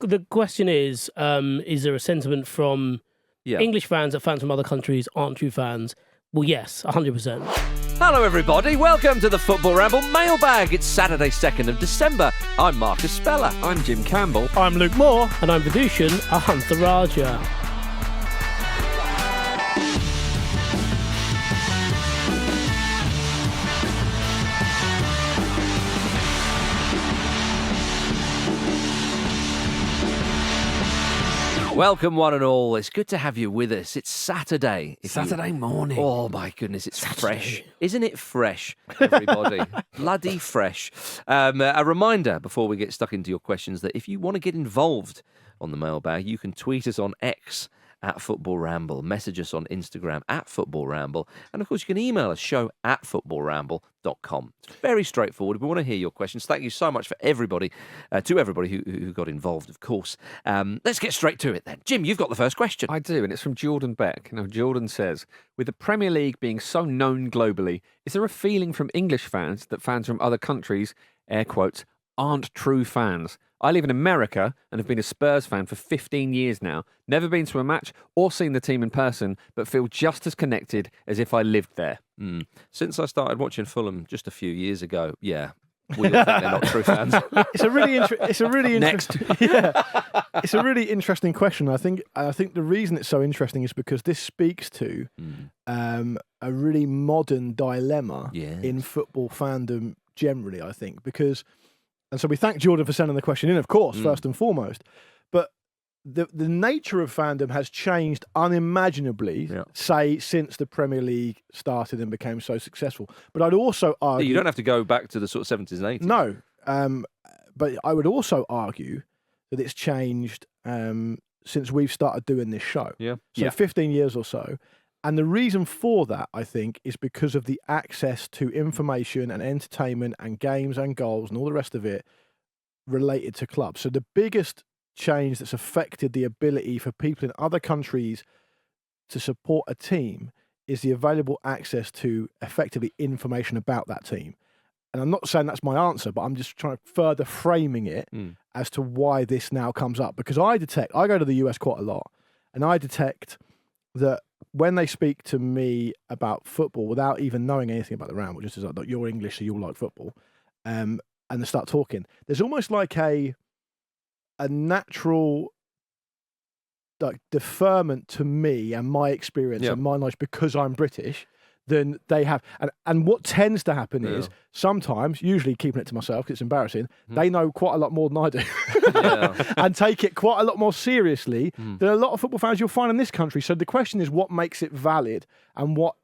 the question is there a sentiment from English fans that fans from other countries aren't true fans? Well, yes, 100%. Hello, everybody. Welcome to the Football Ramble Mailbag. It's Saturday, 2nd of December. I'm Marcus Speller. I'm Jim Campbell. I'm Luke Moore. And I'm Vidushan Ahantharajah. Welcome, one and all. It's good to have you with us. It's Saturday. Saturday morning. Oh, my goodness, it's fresh. Isn't it fresh, everybody? Bloody fresh. A reminder before we get stuck into your questions that if you want to get involved on the mailbag, you can tweet us on X at Football Ramble, message us on Instagram at Football Ramble, and of course you can email us show@footballramble.com. It's very straightforward. We want to hear your questions. Thank you so much for everybody, to everybody who got involved, of course. Let's get straight to it then. Jim, you've got the first question. I do, and it's from Jordan Beck. Now, Jordan says, with the Premier League being so known globally, is there a feeling from English fans that fans from other countries, air quotes, aren't true fans? I live in America and have been a Spurs fan for 15 years now. Never been to a match or seen the team in person, but feel just as connected as if I lived there. Since I started watching Fulham just a few years ago, yeah, we all think they're not true fans. It's a really it's a really interesting question. I think the reason it's so interesting is because this speaks to a really modern dilemma in football fandom generally. I think and so we thank Jordan for sending the question in, of course, first and foremost. But the nature of fandom has changed unimaginably, say, since the Premier League started and became so successful. But I'd also argue... You don't have to go back to the sort of 70s and 80s. No. But I would also argue that it's changed since we've started doing this show. So 15 years or so. And the reason for that, I think, is because of the access to information and entertainment and games and goals and all the rest of it related to clubs. So the biggest change that's affected the ability for people in other countries to support a team is the available access to effectively information about that team. And I'm not saying that's my answer, but I'm just trying to further framing it as to why this now comes up. Because I go to the US quite a lot, and I detect that when they speak to me about football without even knowing anything about the Ramble, just as like, you're English, so you'll like football, and they start talking, there's almost like a natural like deferment to me and my experience and my knowledge because I'm British than they have. And what tends to happen is sometimes, usually keeping it to myself because it's embarrassing, they know quite a lot more than I do and take it quite a lot more seriously than a lot of football fans you'll find in this country. So the question is what makes it valid and what,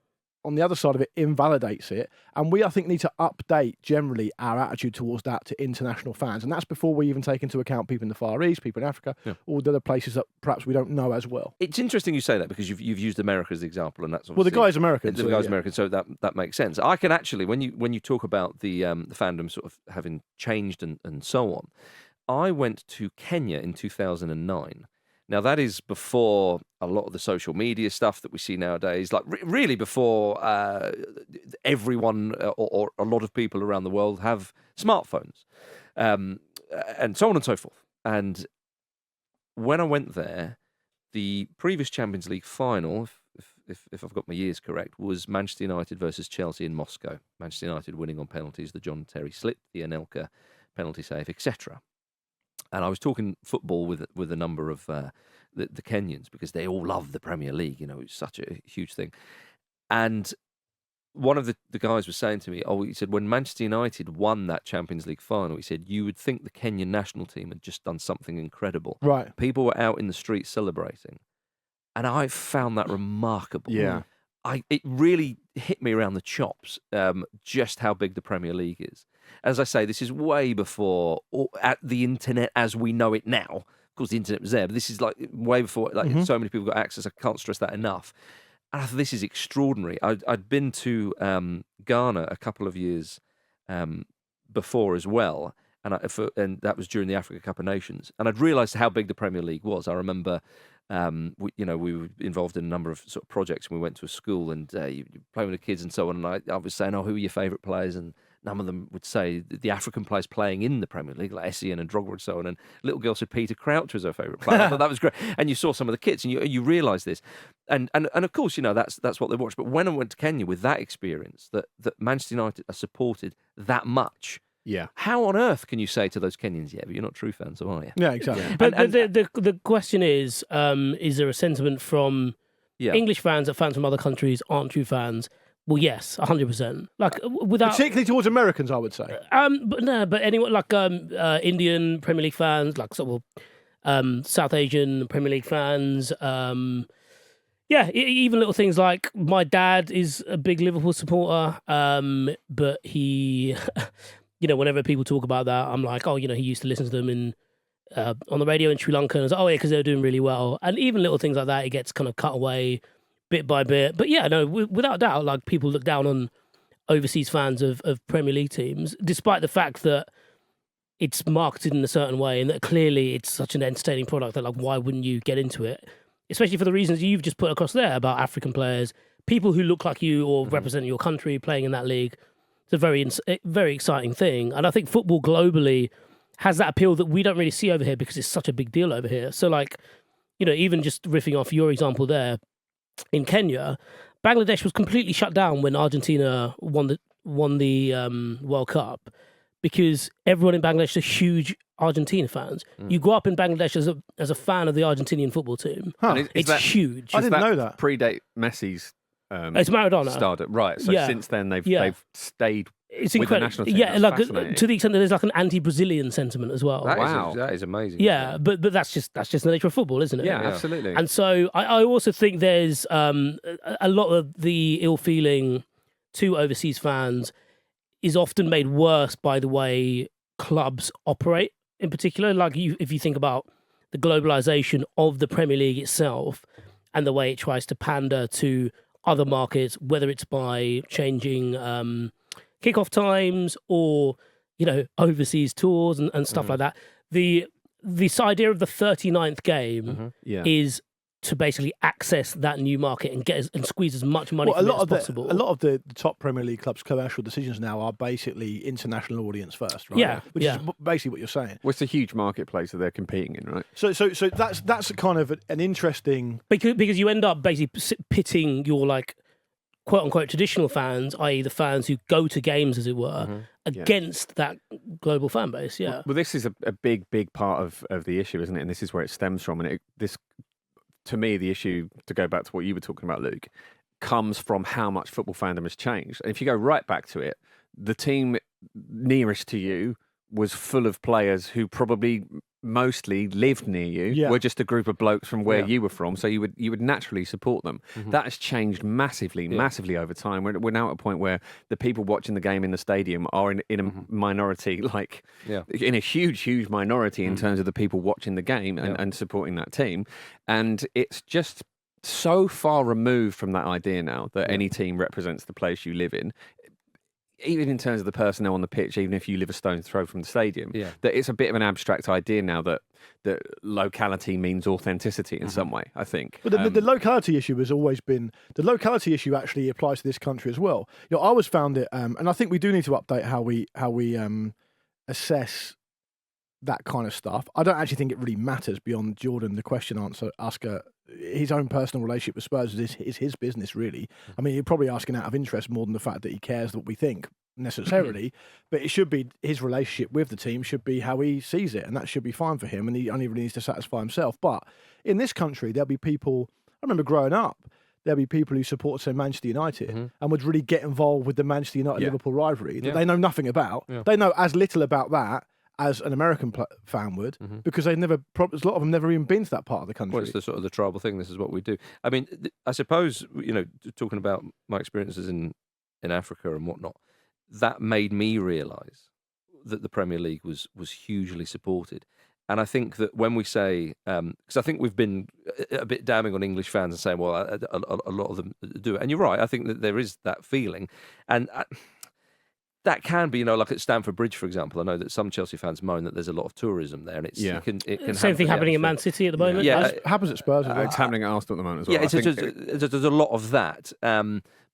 on the other side of it, invalidates it. And we, I think, need to update generally our attitude towards that to international fans. And that's before we even take into account people in the Far East, people in Africa, all the other places that perhaps we don't know as well. It's interesting you say that because you've used America as the example, and that's well, the guy's American. The guy's American, so that makes sense. I can actually, when you talk about the fandom sort of having changed and so on, I went to Kenya in 2009. Now, that is before a lot of the social media stuff that we see nowadays, like really before everyone or a lot of people around the world have smartphones and so on and so forth. And when I went there, the previous Champions League final, if I've got my years correct, was Manchester United versus Chelsea in Moscow. Manchester United winning on penalties, the John Terry slip, the Anelka penalty save, etc. And I was talking football with a number of the Kenyans because they all love the Premier League. You know, it's such a huge thing. And one of the guys was saying to me, he said, when Manchester United won that Champions League final, he said, you would think the Kenyan national team had just done something incredible. Right. People were out in the streets celebrating. And I found that remarkable. Yeah. It really hit me around the chops, just how big the Premier League is. As I say, this is way before at the internet as we know it now. Of course, the internet was there, but this is like way before. So many people got access. I can't stress that enough. And I thought this is extraordinary. I'd been to Ghana a couple of years before as well, and that was during the Africa Cup of Nations. And I'd realised how big the Premier League was. I remember. We were involved in a number of sort of projects. And we went to a school and you play with the kids and so on. And I was saying, who are your favourite players? And Some of them would say the African players playing in the Premier League, like Essien and Drogba and so on. And little girl said Peter Crouch was her favourite player. I thought that was great. And you saw some of the kits, and you realise this. And of course, that's what they watch. But when I went to Kenya with that experience, that Manchester United are supported that much. Yeah. How on earth can you say to those Kenyans, but you're not true fans, are you? Yeah, exactly. Yeah. But the question is there a sentiment from English fans that fans from other countries aren't true fans? Well, yes, 100%. Like without particularly towards Americans, I would say. But anyone like Indian Premier League fans, like South Asian Premier League fans. Even little things like my dad is a big Liverpool supporter, but he, whenever people talk about that, I'm like, he used to listen to them in on the radio in Sri Lanka, and I was like, because they were doing really well, and even little things like that, it gets kind of cut away bit by bit. But without doubt, like people look down on overseas fans of Premier League teams, despite the fact that it's marketed in a certain way and that clearly it's such an entertaining product that, like, why wouldn't you get into it? Especially for the reasons you've just put across there about African players, people who look like you or represent your country playing in that league. It's a very, very exciting thing. And I think football globally has that appeal that we don't really see over here because it's such a big deal over here. So, like, even just riffing off your example there, in Kenya, Bangladesh was completely shut down when Argentina won the World Cup because everyone in Bangladesh are huge Argentina fans. You grow up in Bangladesh as a fan of the Argentinian football team. Huh. It's huge. I didn't know that. Predate Messi's it's Maradona. Stardom. Right. So since then they've stayed it's with the incredible. national team. Yeah, That's like fascinating. to the extent that there's like an anti-Brazilian sentiment as well. That is amazing. Yeah, but that's just the nature of football, isn't it? Yeah, absolutely. And so I also think there's a lot of the ill feeling to overseas fans is often made worse by the way clubs operate. In particular, like if you think about the globalization of the Premier League itself and the way it tries to pander to other markets, whether it's by changing kickoff times or overseas tours and stuff like that. This idea of the 39th game is to basically access that new market and squeeze as much money from it as possible. A lot of the top Premier League clubs' commercial decisions now are basically international audience first, right? Yeah, which is basically what you're saying. Well, it's a huge marketplace that they're competing in, right? So that's kind of an interesting because you end up basically pitting your like quote unquote traditional fans, i.e. the fans who go to games, as it were, against that global fan base. Yeah. Well, this is a big part of the issue, isn't it? And this is where it stems from. And to me, the issue, to go back to what you were talking about, Luke, comes from how much football fandom has changed. And if you go right back to it, the team nearest to you was full of players who probably mostly lived near you, were just a group of blokes from where you were from, so you would naturally support them. That has changed massively over time. We're now at a point where the people watching the game in the stadium are in a minority, in a huge minority in terms of the people watching the game and supporting that team. And it's just so far removed from that idea now that any team represents the place you live in. Even in terms of the personnel on the pitch, even if you live a stone's throw from the stadium, that it's a bit of an abstract idea now that locality means authenticity in some way, I think. But the locality issue has always been... The locality issue actually applies to this country as well. I always found it, and I think we do need to update how we assess that kind of stuff. I don't actually think it really matters beyond Jordan, the question asker. His own personal relationship with Spurs is his business, really. I mean, you're probably asking out of interest more than the fact that he cares what we think necessarily, but it should be his relationship with the team should be how he sees it, and that should be fine for him, and he only really needs to satisfy himself. But in this country, there'll be people, I remember growing up, there'll be people who support, say, Manchester United and would really get involved with the Manchester United-Liverpool rivalry that they know nothing about. They know as little about that as an American fan would, because they've never, a lot of them never even been to that part of the country. Well, it's the sort of the tribal thing. This is what we do. I mean, I suppose, talking about my experiences in Africa and whatnot, that made me realise that the Premier League was hugely supported. And I think that when we say, because I think we've been a bit damning on English fans and saying, well, a lot of them do it. And you're right. I think that there is that feeling. And that can be, like at Stamford Bridge, for example. I know that some Chelsea fans moan that there's a lot of tourism there, and it can same thing happening in Man City at the moment. It happens at Spurs as well. It's happening at Arsenal at the moment as well. Yeah, there's a lot of that.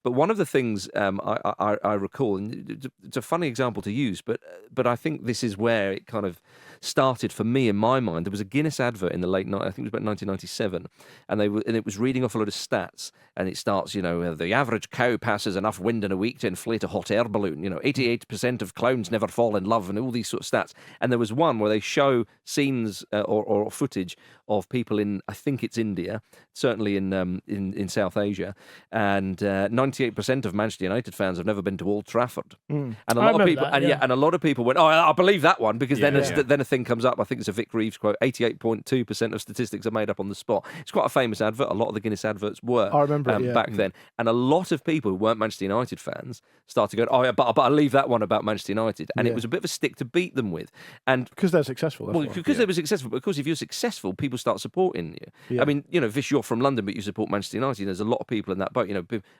But one of the things I recall, and it's a funny example to use, but I think this is where it kind of started for me in my mind. There was a Guinness advert in the late night, I think it was about 1997, and it was reading off a load of stats, and it starts, the average cow passes enough wind in a week to inflate a hot air balloon. 88% of clowns never fall in love, and all these sort of stats. And there was one where they show scenes or footage of people in, I think it's India, certainly in South Asia, and 98% of Manchester United fans have never been to Old Trafford. And a lot of people, and a lot of people went, "Oh, I believe that one," because then a thing comes up. I think it's a Vic Reeves quote: 88.2% of statistics are made up on the spot. It's quite a famous advert. A lot of the Guinness adverts were. I remember it, back then, and a lot of people who weren't Manchester United fans started going, "Oh, yeah, but I leave that one about Manchester United," and it was a bit of a stick to beat them with, and because they're successful. Because they were successful. Because if you're successful, people start supporting you. Yeah. I mean, Vish, you're from London, but you support Manchester United. There's a lot of people in that boat.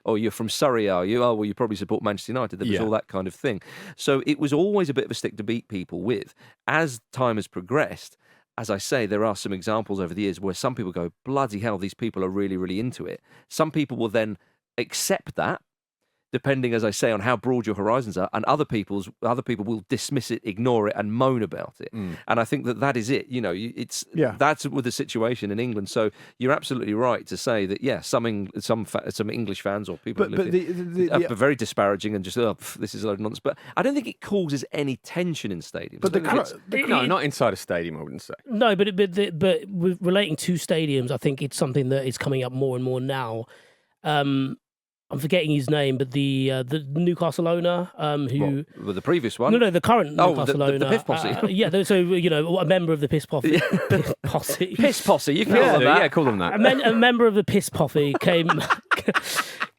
Oh, you're from Surrey, are you? Oh, well, you probably support Manchester United. There was all that kind of thing. So it was always a bit of a stick to beat people with. As time has progressed, as I say, there are some examples over the years where some people go, bloody hell, these people are really, really into it. Some people will then accept that, depending, as I say, on how broad your horizons are, and other people will dismiss it, ignore it, and moan about it. And I think that is it. That's with the situation in England. So you're absolutely right to say that, some English fans or people who live are very disparaging and just, this is a load of nonsense. But I don't think it causes any tension in stadiums. But no, not inside a stadium, I wouldn't say. No, but with relating to stadiums, I think it's something that is coming up more and more now. I'm forgetting his name, but the Newcastle owner who... Well, the previous one? No, the current Newcastle owner. The Piss Posse. So, a member of the Piss Posse. Piss Posse. Piss Posse, you call them that. Yeah, call them that. A member of the Piss Posse came out,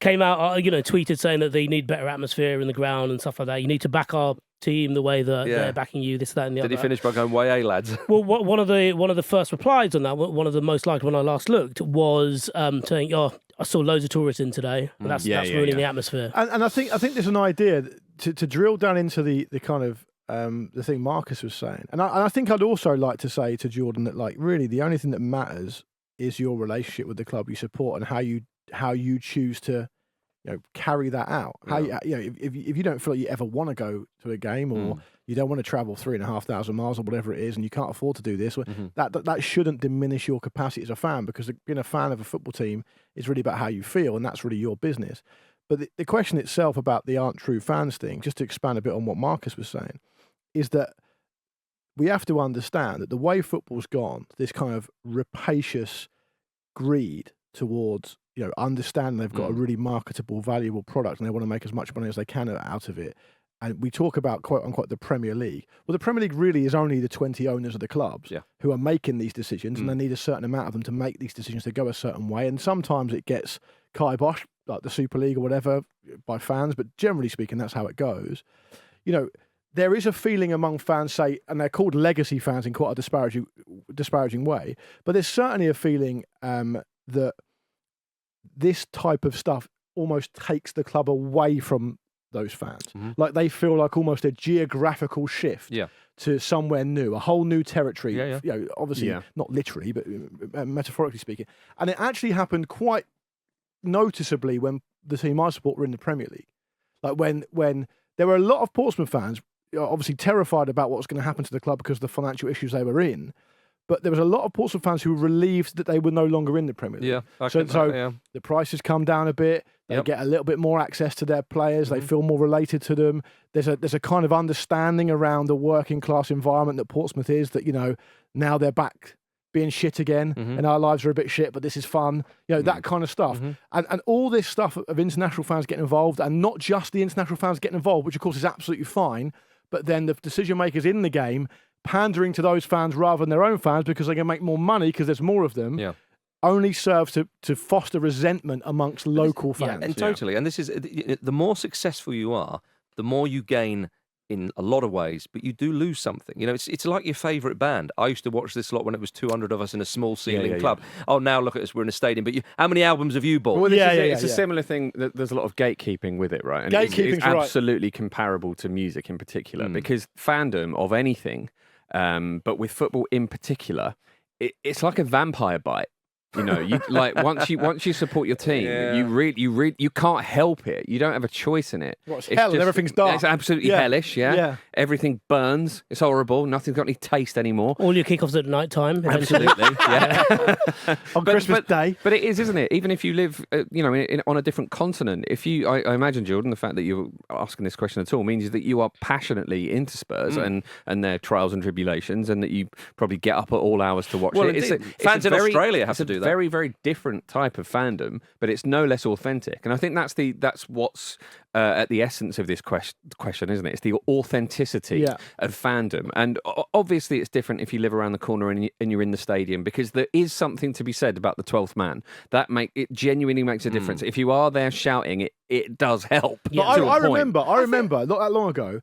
tweeted saying that they need better atmosphere in the ground and stuff like that. You need to back our team the way that they're backing you, this, that, and the other. Did he finish by going, "Way, lads"? Well, one of the first replies on that, one of the most liked when I last looked, was saying, I saw loads of tourists in today, and that's ruining the atmosphere. And I think there's an idea to drill down into the kind of the thing Marcus was saying, and I think I'd also like to say to Jordan that, like, really the only thing that matters is your relationship with the club you support and how you choose to carry that out. How if you don't feel like you ever want to go to a game, or you don't want to travel 3,500 miles or whatever it is, and you can't afford to do this, that shouldn't diminish your capacity as a fan, because being a fan of a football team is really about how you feel, and that's really your business. But the question itself about the aren't true fans thing, just to expand a bit on what Marcus was saying, is that we have to understand that the way football's gone, this kind of rapacious greed towards understanding they've got a really marketable, valuable product, and they want to make as much money as they can out of it. And we talk about, quote unquote, the Premier League. Well, the Premier League really is only the 20 owners of the clubs who are making these decisions, and they need a certain amount of them to make these decisions to go a certain way. And sometimes it gets kibosh, like the Super League or whatever, by fans, but generally speaking, that's how it goes. There is a feeling among fans, say, and they're called legacy fans in quite a disparaging way, but there's certainly a feeling that this type of stuff almost takes the club away from those fans. Like they feel like almost a geographical shift to somewhere new, a whole new territory. Obviously not literally, but metaphorically speaking. And it actually happened quite noticeably when the team I support were in the Premier League. Like when there were a lot of Portsmouth fans obviously terrified about what was going to happen to the club because of the financial issues they were in. But there was a lot of Portsmouth fans who were relieved that they were no longer in the Premier League. So the prices come down a bit. They get a little bit more access to their players. They feel more related to them. There's a kind of understanding around the working class environment that Portsmouth is, that now they're back being shit again, and our lives are a bit shit, but this is fun. That kind of stuff. And all this stuff of international fans getting involved, and not just the international fans getting involved, which of course is absolutely fine, but then the decision makers in the game pandering to those fans rather than their own fans because they can make more money because there's more of them, only serves to foster resentment amongst local fans. And totally. And this is, the more successful you are, the more you gain in a lot of ways, but you do lose something. It's like your favourite band. I used to watch this a lot when it was 200 of us in a small ceiling club. Oh, now look at us, we're in a stadium. But how many albums have you bought? Well, it's a similar thing. There's a lot of gatekeeping with it, right? And it's absolutely comparable to music in particular, because fandom of anything, but with football in particular, it's like a vampire bite. You know, you like once you support your team, you can't help it. You don't have a choice in it. It's hell and everything's dark. It's absolutely hellish. Yeah, everything burns. It's horrible. Nothing's got any taste anymore. All your kickoffs at night time. Absolutely, yeah. On Christmas Day. But it is, isn't it? Even if you live, on a different continent. If you, I imagine, Jordan, the fact that you're asking this question at all means that you are passionately into Spurs and their trials and tribulations, and that you probably get up at all hours to watch it. Fans in Australia have to do that. Very, very different type of fandom, but it's no less authentic. And I think that's what's at the essence of this question, isn't it? It's the authenticity of fandom. And obviously it's different if you live around the corner and you're in the stadium, because there is something to be said about the 12th man. It genuinely makes a difference. If you are there shouting, it does help. Yeah. I remember not that long ago,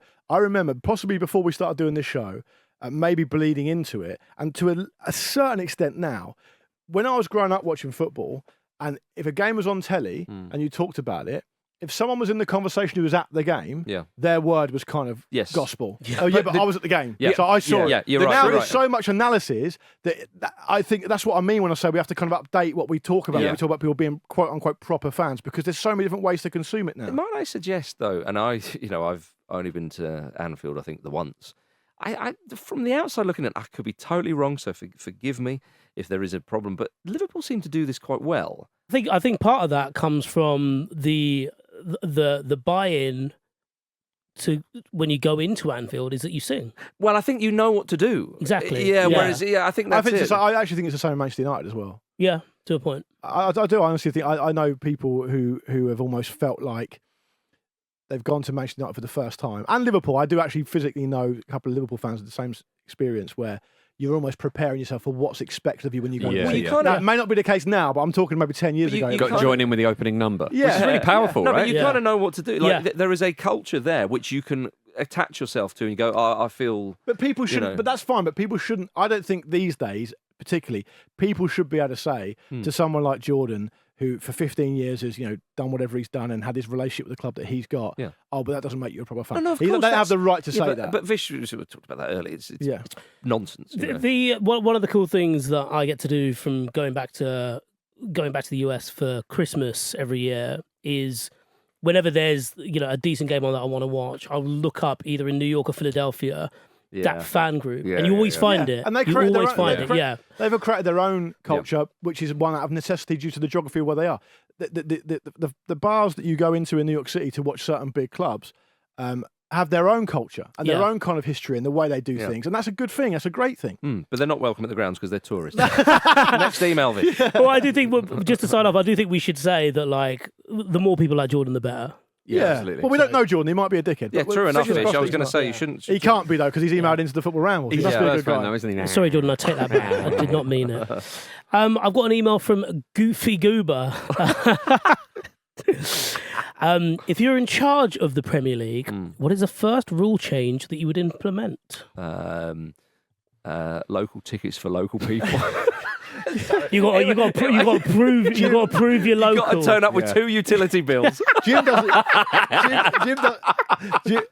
possibly before we started doing this show, maybe bleeding into it, and to a certain extent now, when I was growing up watching football, and if a game was on telly and you talked about it, if someone was in the conversation who was at the game, their word was kind of gospel. Yeah. Oh, yeah, but I was at the game, so I saw it. Yeah, you're right. Now there's so much analysis that I think that's what I mean when I say we have to kind of update what we talk about when we talk about people being quote-unquote proper fans, because there's so many different ways to consume it now. Might I suggest, though, and I've only been to Anfield, I think, the once. I from the outside looking in, I could be totally wrong, so forgive me if there is a problem, but Liverpool seem to do this quite well. I think part of that comes from the buy-in to when you go into Anfield is that you sing. Well, I think you know what to do. Exactly. Yeah. Whereas, I think that's it. I actually think it's the same in Manchester United as well. Yeah, to a point. I do honestly think I know people who have almost felt like they've gone to Manchester United for the first time. And Liverpool, I do actually physically know a couple of Liverpool fans with the same experience where you're almost preparing yourself for what's expected of you when you go. Now, it may not be the case now, but I'm talking maybe 10 years ago. You've got to join in with the opening number, which is really powerful, no, right? But you kind of know what to do. Like there is a culture there which you can attach yourself to, and you go, I feel. But people shouldn't. But that's fine. But people shouldn't. I don't think these days, particularly, people should be able to say to someone like Jordan, who for 15 years has done whatever he's done and had his relationship with the club that he's got. Yeah. Oh, but that doesn't make you a proper fan. No, of course, they have the right to say that. But Vish, we talked about that earlier. It's nonsense. One of the cool things that I get to do from going back to the US for Christmas every year is whenever there's a decent game on that I want to watch, I'll look up either in New York or Philadelphia. That fan group, and you always find it. And they've created their own culture, which is one out of necessity due to the geography of where they are. The bars that you go into in New York City to watch certain big clubs have their own culture and their own kind of history and the way they do things, and that's a good thing. That's a great thing. But they're not welcome at the grounds because they're tourists. Next email, Vish. Well, I do think, just to sign off, I do think we should say that the more people like Jordan, the better. Yeah, absolutely. Well, we don't know Jordan. He might be a dickhead. Yeah, true enough, Vish. I was going to say you shouldn't. He can't be, though, because he's emailed into the Football Ramble. He must be a good guy. Though, isn't he? Sorry, Jordan, I take that back. I did not mean it. I've got an email from Goofy Goober. If you're in charge of the Premier League, what is the first rule change that you would implement? Local tickets for local people. You got to prove you're local. You've got to turn up with 2 utility bills. Jim does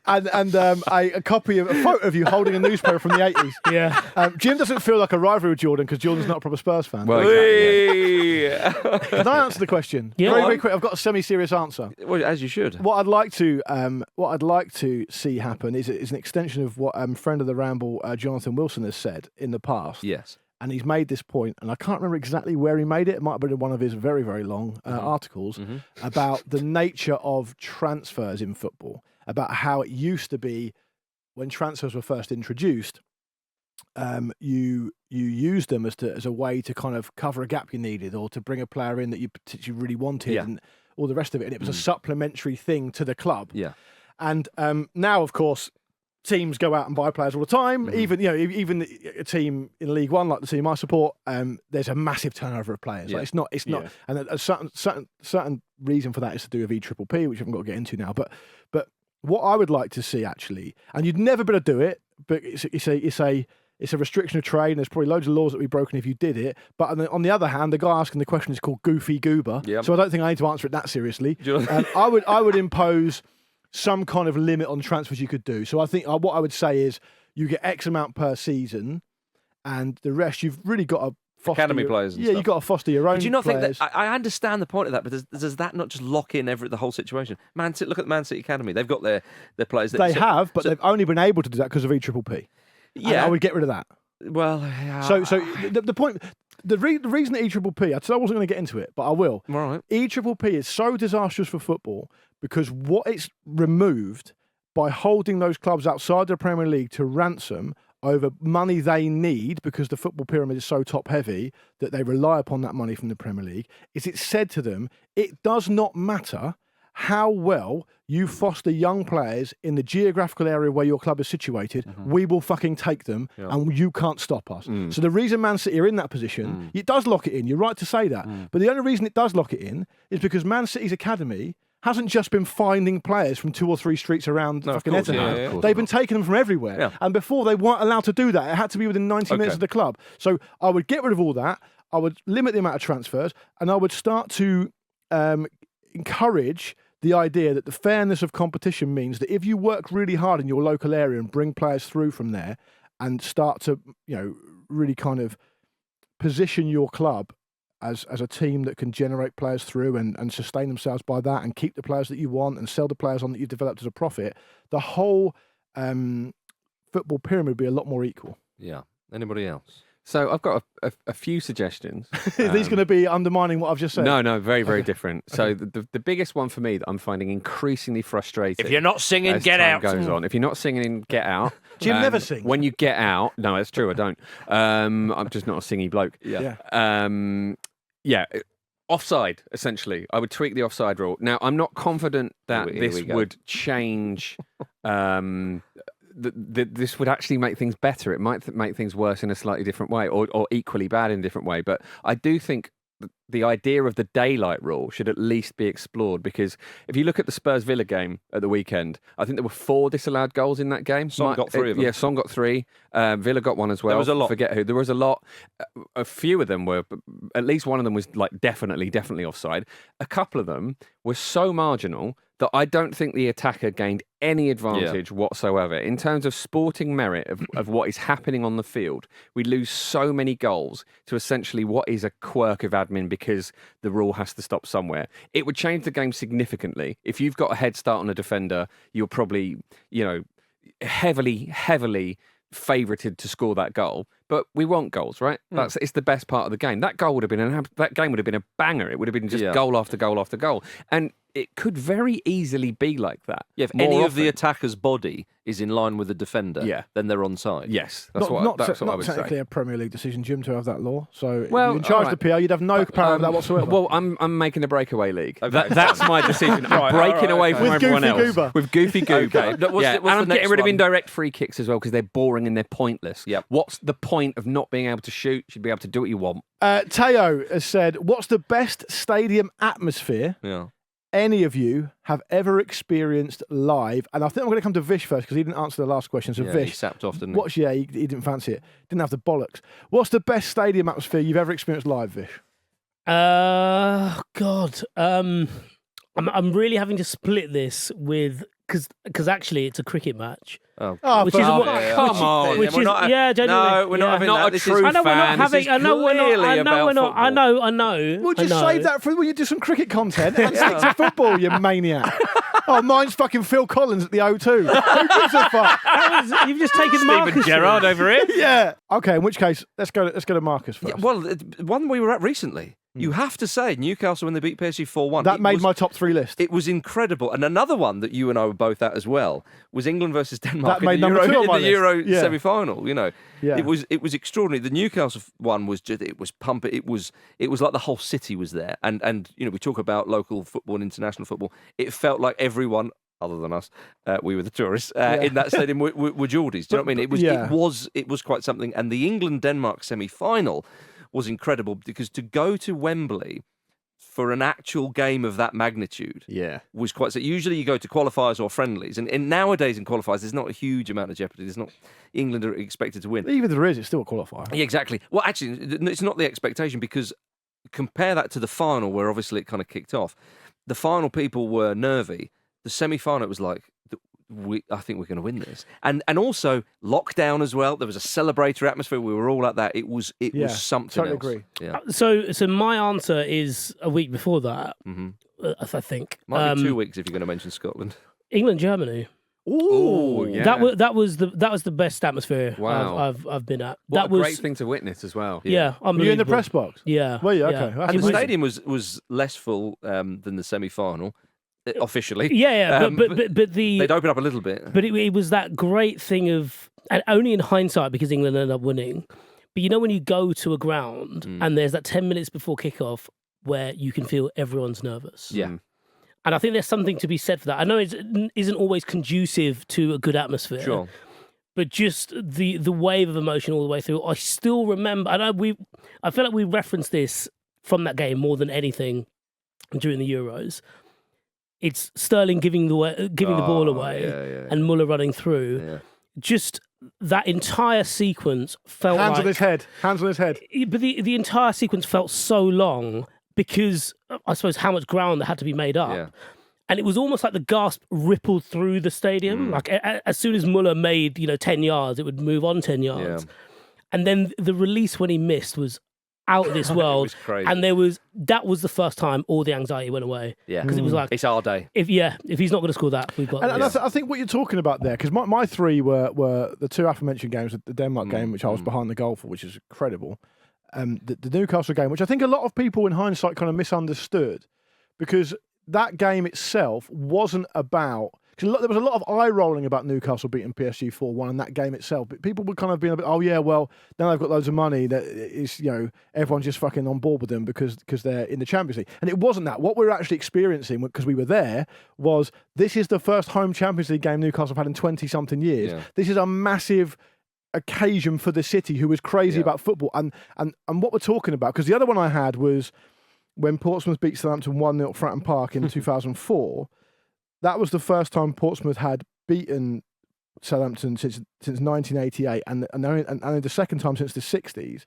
a copy of a photo of you holding a newspaper from the 80s. Yeah. Jim doesn't feel like a rivalry with Jordan because Jordan's not a proper Spurs fan. Well, exactly. Can I answer the question? Yeah. Very, very quick. I've got a semi-serious answer. Well, as you should. What I'd like to see happen is an extension of what friend of the Ramble, Jonathan Wilson, has said in the past. Yes. And he's made this point, and I can't remember exactly where he made it. It might have been in one of his very, very long articles about the nature of transfers in football, about how it used to be when transfers were first introduced. You used them as a way to kind of cover a gap you needed, or to bring a player in that you particularly really wanted, and all the rest of it. And it was a supplementary thing to the club. Yeah. And now, of course, teams go out and buy players all the time. Even a team in League One like the team I support, there's a massive turnover of players. Like it's not, and a certain reason for that is to do with EPPP, which I haven't got to get into now. But what I would like to see actually, and you'd never be able to do it, but it's a restriction of trade, and there's probably loads of laws that would be broken if you did it. But on the other hand, the guy asking the question is called Goofy Goober, so I don't think I need to answer it that seriously. I would impose some kind of limit on transfers you could do. So I think what I would say is you get X amount per season, and the rest you've really got to foster academy players. And yeah, stuff. you got to foster your own. Do you not players. think that? I understand the point of that, but does that not just lock in the whole situation? Man City, look at the Man City academy. They've got their players. They have, but they've only been able to do that because of EPPP. Yeah, and I would get rid of that. Well, so the point, the reason that EPPP, I said I wasn't going to get into it, but I will. All right. EPPP is so disastrous for football because what it's removed by holding those clubs outside the Premier League to ransom over money they need because the football pyramid is so top heavy that they rely upon that money from the Premier League, is it said to them, it does not matter how well you foster young players in the geographical area where your club is situated, we will fucking take them and you can't stop us. So the reason Man City are in that position, it does lock it in, you're right to say that, but the only reason it does lock it in is because Man City's academy hasn't just been finding players from 2 or 3 streets around fucking Etihad. They've been taking them from everywhere. Yeah. And before they weren't allowed to do that. It had to be within 90 minutes of the club. So I would get rid of all that. I would limit the amount of transfers and I would start to encourage the idea that the fairness of competition means that if you work really hard in your local area and bring players through from there and start to, really kind of position your club as a team that can generate players through and sustain themselves by that and keep the players that you want and sell the players on that you've developed as a profit, the whole football pyramid would be a lot more equal. Yeah. Anybody else? So I've got a few suggestions. Are these going to be undermining what I've just said? No, very, very different. So the biggest one for me that I'm finding increasingly frustrating. If you're not singing, as get time out. Goes on. If you're not singing, get out. Jim never sings. When you get out, no, that's true. I don't. I'm just not a singy bloke. Yeah. Offside, essentially. I would tweak the offside rule. Now, I'm not confident that this would change. This would actually make things better. It might make things worse in a slightly different way, or equally bad in a different way. But I do think the idea of the daylight rule should at least be explored, because if you look at the Spurs-Villa game at the weekend, I think there were 4 disallowed goals in that game. Son got 3 of them. Yeah, Son got 3. Villa got 1 as well. There was a lot. Forget who. There was a lot. A few of them were, at least one of them was like definitely offside. A couple of them were so marginal that I don't think the attacker gained any advantage whatsoever. In terms of sporting merit of what is happening on the field, we lose so many goals to essentially what is a quirk of admin because the rule has to stop somewhere. It would change the game significantly. If you've got a head start on a defender, you're probably, heavily favoured to score that goal. But we want goals, right? It's the best part of the game. That game would have been a banger. It would have been just goal after goal after goal. And it could very easily be like that. Yeah, if any of the attacker's body is in line with the defender, then they're onside. Yes, that's what I would say. Not technically a Premier League decision, Jim, to have that law. So if well, you're in charge of the PL, you'd have no power over that whatsoever. Well, I'm making a breakaway league. Okay. That's my decision. I'm breaking away from everyone else. Goober. With Goofy Goober. Okay. And I'm getting rid of indirect free kicks as well because they're boring and they're pointless. Yep. What's the point of not being able to shoot? You should be able to do what you want. Teo has said, what's the best stadium atmosphere any of you have ever experienced live? And I think I'm going to come to Vish first because he didn't answer the last question. So Vish, he sapped off, didn't he? He didn't fancy it. Didn't have the bollocks. What's the best stadium atmosphere you've ever experienced live, Vish? God. I'm really having to split this with because actually it's a cricket match. Come on. Which is, genuinely. No, we're not having not that. a This true is, I know we're not having. I know we're not. I know we're not. I know. We'll just save that for when you do some cricket content and stick to football, you maniac. Oh, mine's fucking Phil Collins at the O2. Who gives a fuck? You've just taken Marcus. Steven Gerrard over here. Yeah. Okay. In which case, let's go to Marcus first. Yeah, well, one we were at recently. You have to say, Newcastle when they beat PSG 4-1. That made my top 3 list. It was incredible. And another one that you and I were both at as well was England versus Denmark that made number 2 on my list. Euro semi-final. Yeah. It was extraordinary. The Newcastle one was just it was pumping. It was like the whole city was there. And we talk about local football and international football. It felt like everyone, other than us, we were the tourists in that stadium were Geordies. Do you know what I mean? It was quite something. And the England-Denmark semi-final was incredible because to go to Wembley for an actual game of that magnitude was quite. So usually you go to qualifiers or friendlies, and nowadays in qualifiers there's not a huge amount of jeopardy. There's not England are expected to win. Even if there is, it's still a qualifier. Yeah, exactly. Well, actually, it's not the expectation because compare that to the final where obviously it kind of kicked off. The final people were nervy. The semi-final it was like I think we're going to win this. And also lockdown as well. There was a celebratory atmosphere. We were all at that. It was something totally else. Agree. Yeah. So my answer is a week before that. I think might be 2 weeks if you're going to mention Scotland. England, Germany. Oh, yeah. That was the best atmosphere I've been at. What that a was great thing to witness as well. Yeah, Were you in the press box? Yeah. Well, yeah, okay. And the stadium was less full than the semi-final, officially. Yeah, but they'd open up a little bit. But it was that great thing of, and only in hindsight because England ended up winning. But you know when you go to a ground and there's that 10 minutes before kickoff where you can feel everyone's nervous. Yeah. And I think there's something to be said for that. I know it isn't always conducive to a good atmosphere. Sure. But just the wave of emotion all the way through. I still remember. I feel like we referenced this from that game more than anything during the Euros. It's Sterling giving the ball away and Muller running through. Yeah. Just that entire sequence felt hands like... Hands on his head. But the entire sequence felt so long because, I suppose, how much ground that had to be made up. Yeah. And it was almost like the gasp rippled through the stadium. Like as soon as Muller made 10 yards, it would move on 10 yards. Yeah. And then the release when he missed was out of this world. It was crazy. And that was the first time all the anxiety went away. Yeah. Because it was like, it's our day. If he's not going to score that, we've got And I think what you're talking about there, because my three were the two aforementioned games, the Denmark game, which I was behind the goal for, which is incredible. The Newcastle game, which I think a lot of people in hindsight kind of misunderstood, because that game itself wasn't about... Because there was a lot of eye rolling about Newcastle beating PSG 4-1 in that game itself. But people were kind of being a bit, oh yeah, well, now they've got loads of money. That is, everyone's just fucking on board with them because they're in the Champions League. And it wasn't that. What we were actually experiencing, because we were there, was this is the first home Champions League game Newcastle have had in 20-something years. Yeah. This is a massive occasion for the city, who was crazy about football. And what we're talking about, because the other one I had was when Portsmouth beat Southampton 1-0 at Fratton Park in 2004. That was the first time Portsmouth had beaten Southampton since 1988, and only the second time since the 60s.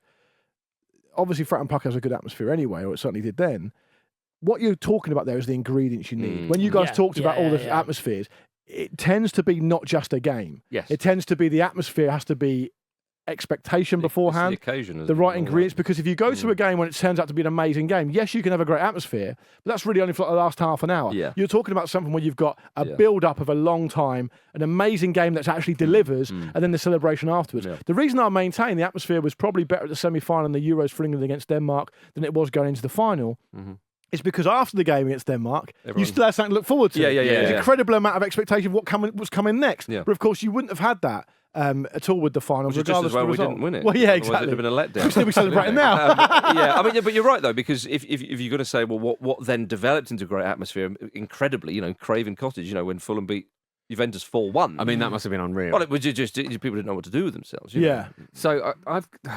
Obviously, Fratton Park has a good atmosphere anyway, or it certainly did then. What you're talking about there is the ingredients you need. When you guys talked about all the atmospheres, it tends to be not just a game. Yes. It tends to be the atmosphere has to be expectation beforehand, the occasion, the right ingredients. Because if you go to a game when it turns out to be an amazing game, yes, you can have a great atmosphere, but that's really only for the last half an hour. Yeah. You're talking about something where you've got a build-up of a long time, an amazing game that actually delivers, and then the celebration afterwards. Yeah. The reason I maintain the atmosphere was probably better at the semi-final in the Euros for England against Denmark than it was going into the final. It's because after the game against Denmark, you still had something to look forward to. There's an incredible amount of expectation of was coming next. Yeah. But of course, you wouldn't have had that at all with the final, regardless of the result. We didn't win it. Well, yeah, exactly. It would have been a letdown. We'll still be celebrating now. But you're right though, because if you're going to say, well, what then developed into a great atmosphere, incredibly, Craven Cottage, when Fulham beat Juventus 4-1. I mean, that must have been unreal. Well, it was just people didn't know what to do with themselves. So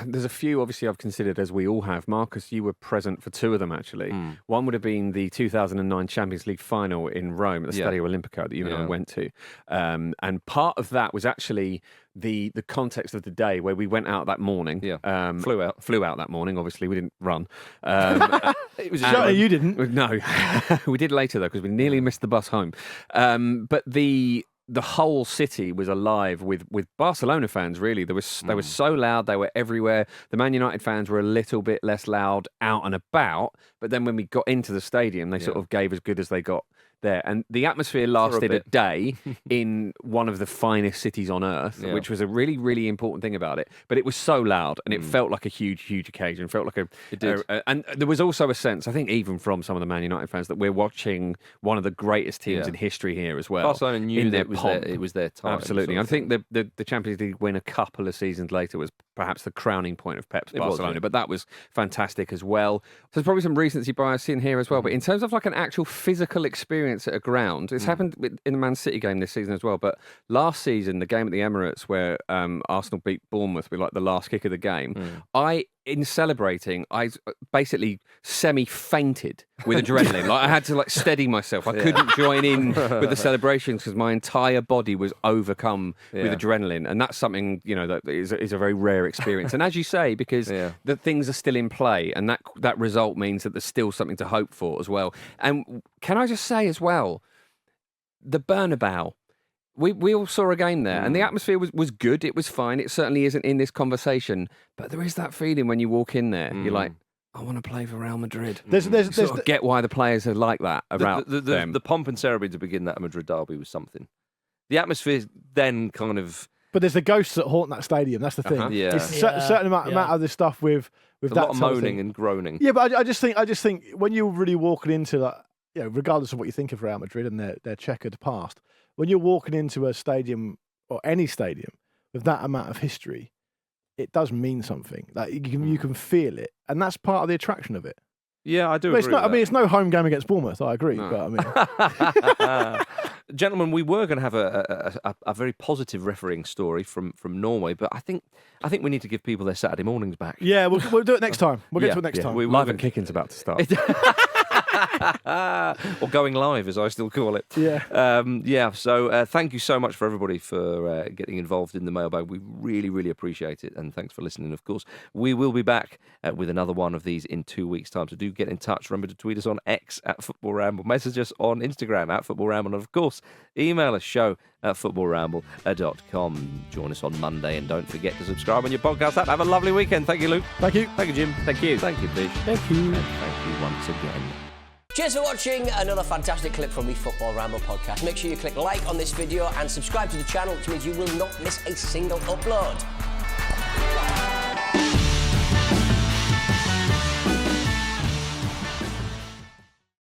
there's a few, obviously, I've considered, as we all have. Marcus, you were present for two of them, actually. One would have been the 2009 Champions League final in Rome at the Stadio Olimpico that you and I went to. And part of that was actually the context of the day where we went out that morning. Flew out that morning, obviously. We didn't run. It was certainly you didn't. No. We did later, though, because we nearly missed the bus home. But the whole city was alive with Barcelona fans, really. They were so loud, they were everywhere. The Man United fans were a little bit less loud out and about, but then when we got into the stadium, they sort of gave as good as they got there. And the atmosphere lasted a day in one of the finest cities on earth, which was a really, really important thing about it. But it was so loud, and it felt like a huge, huge occasion. It felt like it did. And there was also a sense, I think, even from some of the Man United fans, that we're watching one of the greatest teams in history here as well. Barcelona knew that it was their time. Absolutely. I think the Champions League win a couple of seasons later was perhaps the crowning point of Pep's Barcelona, but that was fantastic as well. So there's probably some recency bias in here as well. But in terms of like an actual physical experience at a ground, it's happened in the Man City game this season as well. But last season, the game at the Emirates where Arsenal beat Bournemouth with like the last kick of the game, in celebrating, I basically semi-fainted with adrenaline. Like I had to steady myself. I couldn't join in with the celebrations because my entire body was overcome with adrenaline, and that's something that is a very rare experience. And as you say, because the things are still in play, and that result means that there's still something to hope for as well. And can I just say as well, the Bernabeu We all saw a game there, and the atmosphere was good. It was fine. It certainly isn't in this conversation, but there is that feeling when you walk in there. You're like, I want to play for Real Madrid. There's get why the players are like that about them. The pomp and ceremony to begin that Madrid derby was something. The atmosphere then kind of... But there's the ghosts that haunt that stadium. That's the thing. Yeah. It's a certain amount of this stuff with a that lot of moaning and groaning. Yeah, but I just think when you're really walking into that, regardless of what you think of Real Madrid and their checkered past, when you're walking into a stadium or any stadium with that amount of history, it does mean something. Like you can feel it, and that's part of the attraction of it. Yeah, I do. It's no home game against Bournemouth. I agree, No. but I mean, gentlemen, we were going to have a very positive refereeing story from Norway, but I think we need to give people their Saturday mornings back. Yeah, we'll do it next time. We'll get to it next time. Live and Kicking's about to start. Or going live, as I still call it. Yeah. So thank you so much for everybody for getting involved in the mailbag. We really, really appreciate it, and thanks for listening. Of course, we will be back with another one of these in 2 weeks' time. So do get in touch. Remember to tweet us on X at Football Ramble, message us on Instagram at Football Ramble, and of course, email us show@footballramble.com. Join us on Monday, and don't forget to subscribe on your podcast app. Have a lovely weekend. Thank you, Luke. Thank you. Thank you, Jim. Thank you. Thank you, Vish. Thank you. And thank you once again. Cheers for watching another fantastic clip from the Football Ramble podcast. Make sure you click like on this video and subscribe to the channel, which means you will not miss a single upload.